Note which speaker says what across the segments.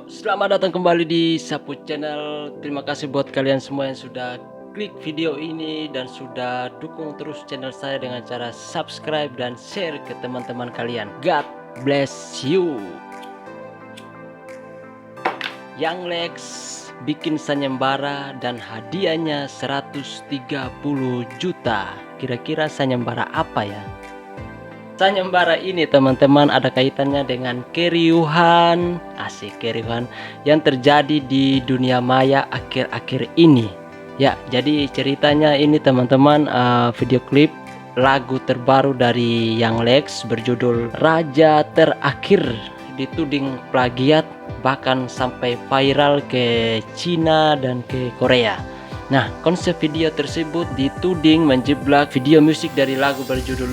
Speaker 1: Selamat datang kembali di Sapu Channel. Terima kasih buat kalian semua yang sudah klik video ini dan sudah dukung terus channel saya dengan cara subscribe dan share ke teman-teman kalian. God bless you. Young Lex bikin sayembara dan hadiahnya 130 juta. Kira-kira sayembara apa ya? Sayembara ini teman-teman ada kaitannya dengan keriuhan, keriuhan yang terjadi di dunia maya akhir-akhir ini. Ya, jadi ceritanya ini teman-teman, video klip lagu terbaru dari Young Lex berjudul Raja Terakhir dituding plagiat, bahkan sampai viral ke Cina dan ke Korea. Nah, konsep video tersebut dituding menjeblak video musik dari lagu berjudul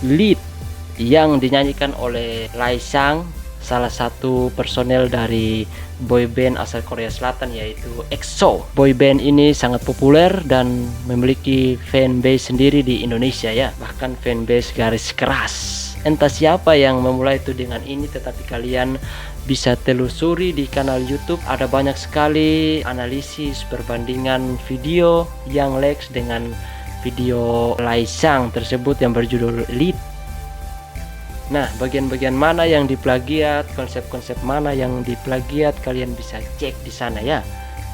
Speaker 1: Lead yang dinyanyikan oleh Lai Sang, salah satu personel dari boyband asal Korea Selatan yaitu EXO. Boyband ini sangat populer dan memiliki fanbase sendiri di Indonesia ya, bahkan fanbase garis keras. Entah siapa yang memulai tudingan ini, tetapi kalian bisa telusuri di kanal YouTube. Ada banyak sekali analisis perbandingan video Young Lex dengan video Lai Sang tersebut yang berjudul Lead. Nah, bagian-bagian mana yang diplagiat, konsep-konsep mana yang diplagiat, kalian bisa cek di sana ya.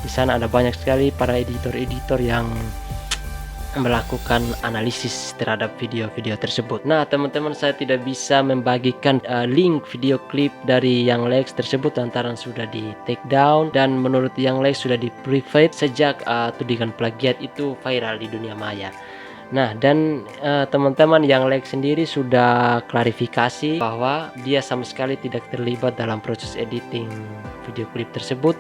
Speaker 1: Di sana ada banyak sekali para editor-editor yang melakukan analisis terhadap video-video tersebut. Nah, teman-teman, saya tidak bisa membagikan link video klip dari Young Lex tersebut lantaran sudah di take down, dan menurut Young Lex sudah di private sejak tudingan plagiat itu viral di dunia maya. Nah, dan teman-teman, Young Lex sendiri sudah klarifikasi bahwa dia sama sekali tidak terlibat dalam proses editing video klip tersebut,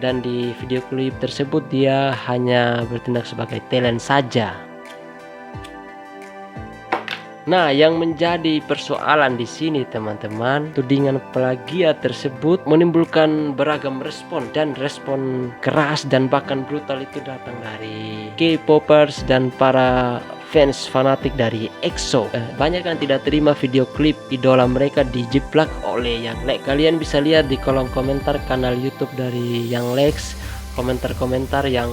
Speaker 1: dan di video klip tersebut dia hanya bertindak sebagai talent saja. Nah, yang menjadi persoalan di sini teman-teman, tudingan plagiat tersebut menimbulkan beragam respon, dan respon keras dan bahkan brutal itu datang dari K-popers dan para fans fanatik dari EXO. Banyak yang tidak terima video klip idola mereka dijiplak oleh Young Lex. Kalian bisa lihat di kolom komentar kanal YouTube dari Young Lex, komentar-komentar yang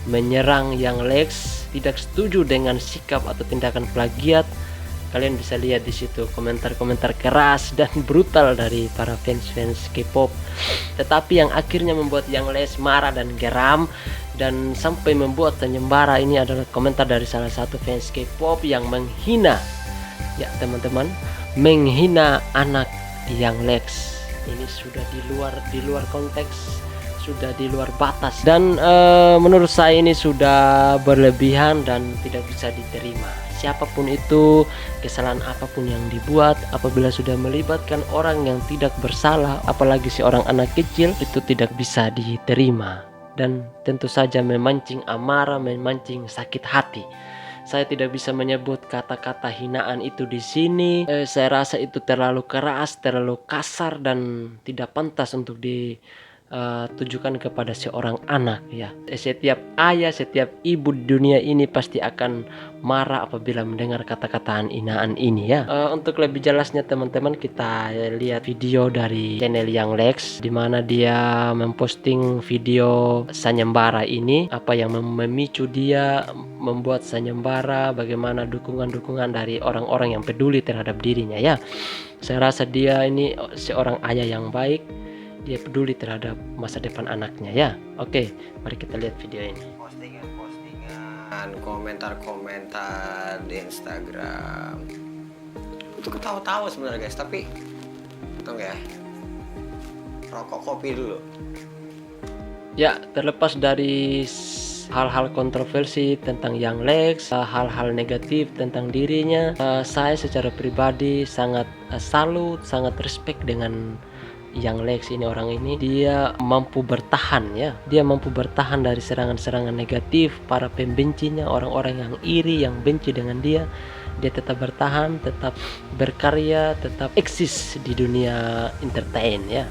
Speaker 1: menyerang Young Lex, tidak setuju dengan sikap atau tindakan plagiat. Kalian bisa lihat di situ komentar-komentar keras dan brutal dari para fans-fans K-pop. Tetapi yang akhirnya membuat Young Lex marah dan geram dan sampai membuat sayembara ini adalah komentar dari salah satu fans K-pop yang menghina, ya teman-teman, menghina anak Young Lex. Ini sudah di luar konteks, sudah di luar batas, dan menurut saya ini sudah berlebihan dan tidak bisa diterima. Siapapun itu, kesalahan apapun yang dibuat, apabila sudah melibatkan orang yang tidak bersalah, apalagi seorang anak kecil, itu tidak bisa diterima dan tentu saja memancing amarah, memancing sakit hati. Saya tidak bisa menyebut kata-kata hinaan itu di sini. Saya rasa itu terlalu keras, terlalu kasar, dan tidak pantas untuk ditujukan kepada seorang anak ya. Setiap ayah, setiap ibu di dunia ini pasti akan marah apabila mendengar kata-kata hinaan ini ya. Untuk lebih jelasnya teman-teman, kita lihat video dari channel Young Lex, di mana dia memposting video sayembara ini, apa yang memicu dia membuat sayembara, bagaimana dukungan-dukungan dari orang-orang yang peduli terhadap dirinya ya. Saya rasa dia ini seorang ayah yang baik, dia peduli terhadap masa depan anaknya ya. Oke, mari kita lihat video ini.
Speaker 2: Postingan, komentar-komentar di Instagram itu ketawa-tawa sebenarnya guys, tapi tunggu ya, rokok kopi dulu
Speaker 1: Ya, terlepas dari hal-hal kontroversi tentang Young Lex, hal-hal negatif tentang dirinya, saya secara pribadi sangat salut, sangat respect dengan Young Lex ini. Orang ini dia mampu bertahan ya, dia mampu bertahan dari serangan-serangan negatif para pembencinya, orang-orang yang iri, yang benci dengan dia. Dia tetap bertahan, tetap berkarya, tetap eksis di dunia entertain ya.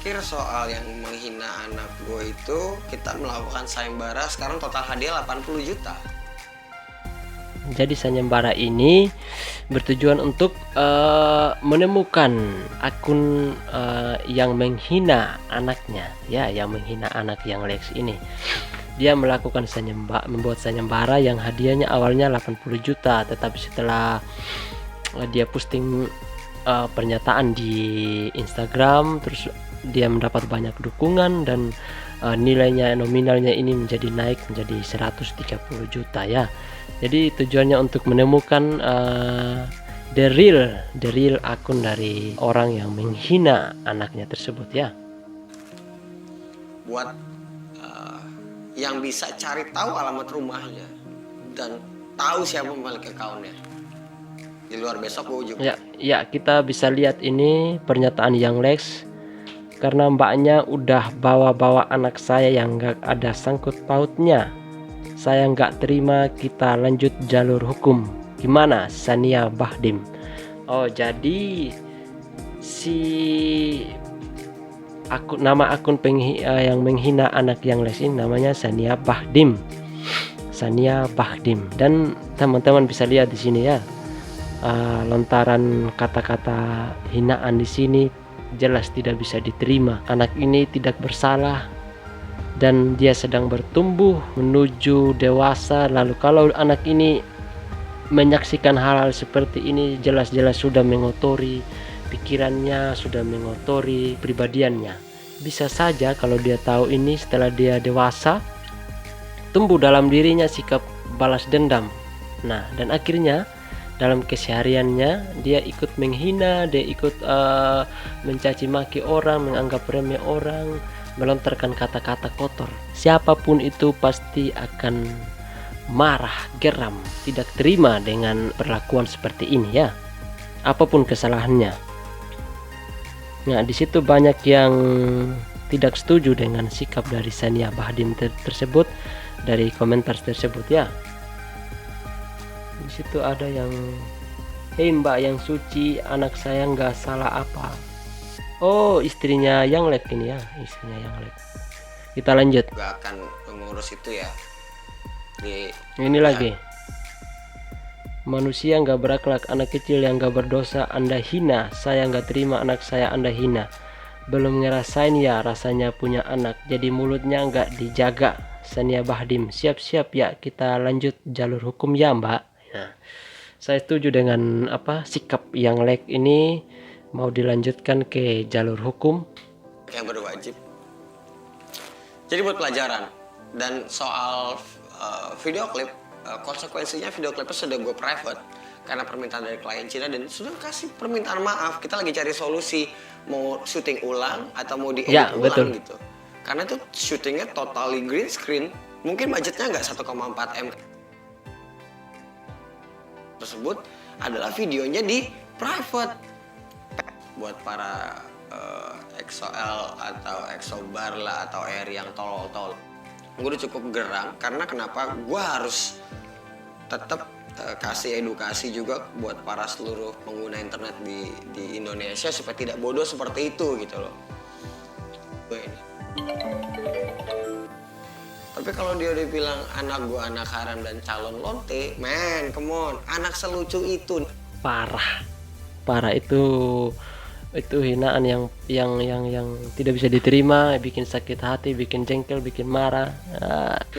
Speaker 2: akhir soal yang menghina anak gue itu, kita melakukan sayembara, sekarang total hadiah 80 juta.
Speaker 1: Jadi sayembara ini bertujuan untuk menemukan akun yang menghina anaknya, ya, yang menghina anak yang Lex ini. Dia melakukan membuat sayembara yang hadiahnya awalnya 80 juta, tetapi setelah dia posting pernyataan di Instagram, terus dia mendapat banyak dukungan dan nilainya nominalnya ini naik menjadi 130 juta ya. Jadi tujuannya untuk menemukan the real akun dari orang yang menghina anaknya tersebut ya.
Speaker 2: Buat yang bisa cari tahu alamat rumahnya dan tahu siapa pemilik akunnya. Di luar besok gue juga.
Speaker 1: Ya, kita bisa lihat ini pernyataan yang Lex, karena mbaknya udah bawa anak saya yang gak ada sangkut pautnya. Saya nggak terima, kita lanjut jalur hukum. Gimana, Sania Bahdim? Oh, jadi nama akun yang menghina anak yang Les ini namanya Sania Bahdim. Dan teman-teman bisa lihat di sini ya, lontaran kata-kata hinaan di sini jelas tidak bisa diterima. Anak ini tidak bersalah dan dia sedang bertumbuh menuju dewasa. Lalu kalau anak ini menyaksikan hal-hal seperti ini, jelas-jelas sudah mengotori pikirannya, sudah mengotori pribadiannya. Bisa saja kalau dia tahu ini, setelah dia dewasa tumbuh dalam dirinya sikap balas dendam. Nah, dan akhirnya dalam kesehariannya dia ikut menghina, dia ikut mencaci maki orang, menganggap remeh orang, melontarkan kata-kata kotor. Siapapun itu pasti akan marah, geram, tidak terima dengan perlakuan seperti ini ya, apapun kesalahannya. Nah, di situ banyak yang tidak setuju dengan sikap dari Sania Bahdim tersebut, dari komentar tersebut ya. Di situ ada yang, hei mbak yang suci, anak saya nggak salah apa. Oh, istrinya yang Lek ini ya, istrinya yang Lek. Kita lanjut.
Speaker 2: Gak akan mengurus itu ya.
Speaker 1: Ini lagi. Manusia nggak berakhlak, anak kecil yang nggak berdosa Anda hina. Saya nggak terima anak saya Anda hina. Belum ngerasain ya rasanya punya anak, jadi mulutnya nggak dijaga. Sania Bahdim, siap-siap ya, kita lanjut jalur hukum ya mbak. Nah, saya setuju dengan sikap yang Lek ini, mau dilanjutkan ke jalur hukum
Speaker 2: yang berwajib. Jadi buat pelajaran. Dan soal video klip, konsekuensinya video klipnya sudah gue private karena permintaan dari klien Cina, dan sudah kasih permintaan maaf. Kita lagi cari solusi, mau syuting ulang atau mau diedit ulang betul. Gitu. Karena itu syutingnya totally green screen, mungkin budgetnya nggak 1,4 M. Tersebut adalah videonya di private. Buat para EXO-L atau EXO-Bar lah atau Eri yang tolol-tolol, gue udah cukup gerang. Karena kenapa gue harus tetap kasih edukasi juga buat para seluruh pengguna internet di Indonesia supaya tidak bodoh seperti itu gitu loh. Tapi kalau dia udah bilang anak gue anak haram dan calon lonte, man, come on, anak selucu itu.
Speaker 1: Parah itu hinaan yang tidak bisa diterima, bikin sakit hati, bikin jengkel, bikin marah.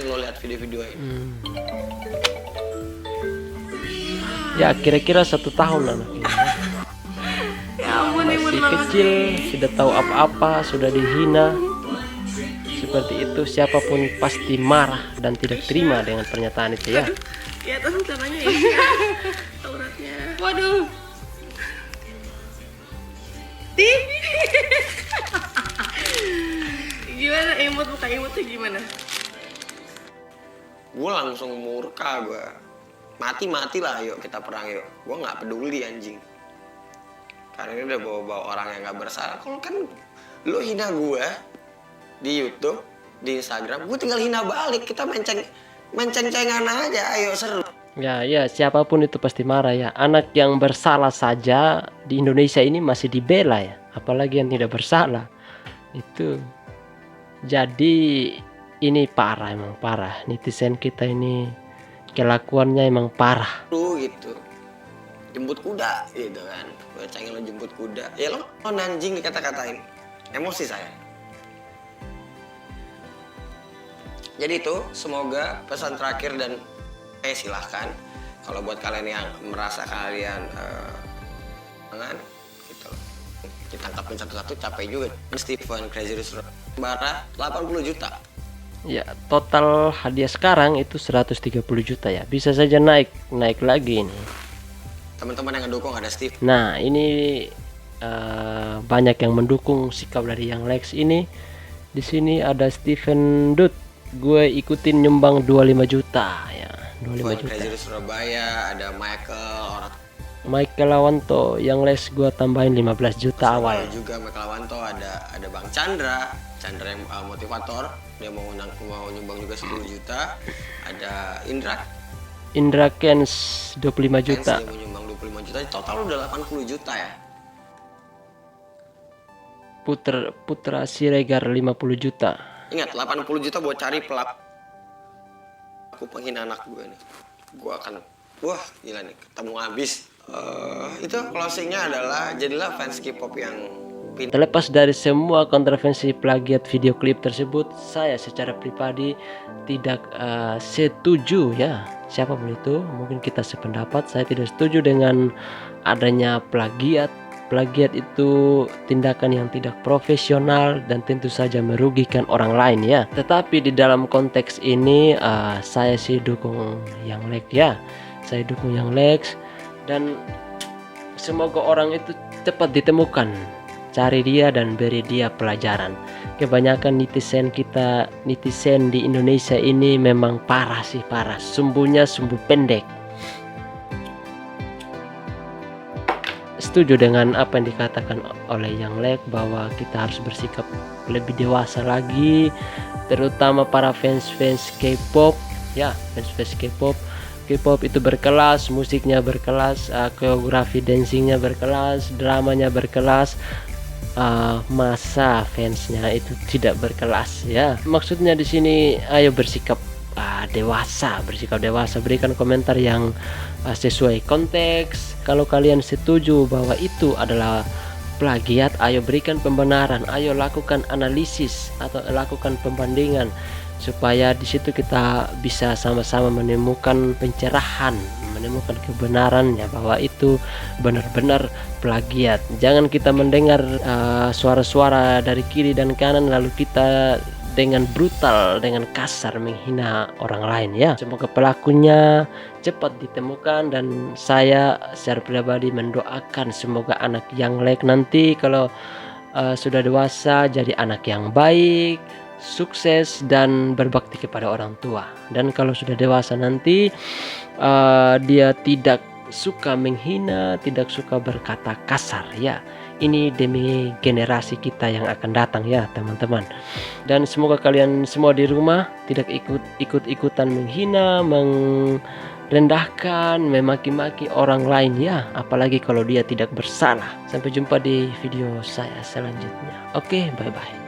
Speaker 2: Lo lihat video-video ini.
Speaker 1: Ya kira-kira 1 tahun anaknya. Masih kecil, tidak tahu apa-apa, sudah dihina seperti itu. Siapapun pasti marah dan tidak terima dengan pernyataan itu ya.
Speaker 3: Ya atas caranya ya. Auratnya. Waduh. Gimana buka emotnya gimana?
Speaker 2: Gue langsung murka gue. Mati lah, yuk kita perang yuk. Gue nggak peduli anjing. Karena ini udah bawa orang yang nggak bersalah. Kalau kan lo hina gue di YouTube, di Instagram, gue tinggal hina balik. Kita menceng-cengan aja, ayo seru.
Speaker 1: Ya, siapapun itu pasti marah ya. Anak yang bersalah saja di Indonesia ini masih dibela ya, apalagi yang tidak bersalah. Itu jadi ini parah, emang parah. Netizen kita ini kelakuannya emang parah.
Speaker 2: lu gitu jemput kuda gitu kan, gue cengin lo jemput kuda ya, lo anjing dikata-katain, emosi saya. Jadi itu semoga pesan terakhir, dan silahkan kalau buat kalian yang merasa kalian gitu loh, kita tangkapin satu-satu, capek juga. Stephen Crazy Rich Barat 80 juta.
Speaker 1: Ya, total hadiah sekarang itu 130 juta ya. Bisa saja naik lagi nih.
Speaker 2: Teman-teman yang ngedukung ada Steve.
Speaker 1: Nah, ini banyak yang mendukung sikap dari yang Lex ini. Di sini ada Steven Dut. Gue ikutin nyumbang 25 juta ya. 25 juta.
Speaker 2: Crazy Rich Surabaya, ada
Speaker 1: Michael Lawanto yang les gue tambahin 15 juta awal.
Speaker 2: Juga Michael Lawanto, ada Bang Chandra yang motivator, dia mau nyumbang juga 10 juta. Ada Indra
Speaker 1: Kens 25 juta.
Speaker 2: Dia mau nyumbang 25 juta, total udah 80 juta ya.
Speaker 1: Putra Siregar 50 juta.
Speaker 2: Ingat, 80 juta buat cari pelaku penghina anak gue nih. Gue akan, wah gila nih, ketemu habis. Itu closingnya adalah jadilah fans K-pop yang
Speaker 1: terlepas dari semua kontroversi plagiat video klip tersebut, saya secara pribadi tidak setuju ya. Siapapun itu, mungkin kita sependapat. Saya tidak setuju dengan adanya plagiat. Plagiat itu tindakan yang tidak profesional dan tentu saja merugikan orang lain ya. Tetapi di dalam konteks ini saya sih dukung yang Lex ya. Saya dukung yang Lex. Dan semoga orang itu cepat ditemukan, cari dia dan beri dia pelajaran. Kebanyakan netizen di Indonesia ini memang parah sih, parah. Sumbunya sumbu pendek. Setuju dengan apa yang dikatakan oleh Yang Lex bahwa kita harus bersikap lebih dewasa lagi, terutama para fans K-pop ya, fans K-pop. K-pop itu berkelas, musiknya berkelas, koreografi dancingnya berkelas, dramanya berkelas. Masa fansnya itu tidak berkelas ya? Maksudnya di sini ayo bersikap dewasa, berikan komentar yang sesuai konteks. Kalau kalian setuju bahwa itu adalah plagiat, ayo berikan pembenaran, ayo lakukan analisis atau lakukan pembandingan, supaya di situ kita bisa sama-sama menemukan pencerahan, menemukan kebenarannya bahwa itu benar-benar plagiat. Jangan kita mendengar suara-suara dari kiri dan kanan lalu kita dengan brutal, dengan kasar menghina orang lain ya. Semoga pelakunya cepat ditemukan, dan saya secara pribadi mendoakan semoga anak yang Lex nanti kalau sudah dewasa jadi anak yang baik, sukses dan berbakti kepada orang tua. Dan kalau sudah dewasa nanti dia tidak suka menghina, tidak suka berkata kasar ya. Ini demi generasi kita yang akan datang ya teman-teman. Dan semoga kalian semua di rumah tidak ikut-ikutan menghina, merendahkan, memaki-maki orang lain ya, apalagi kalau dia tidak bersalah. Sampai jumpa di video saya selanjutnya. Oke, bye-bye.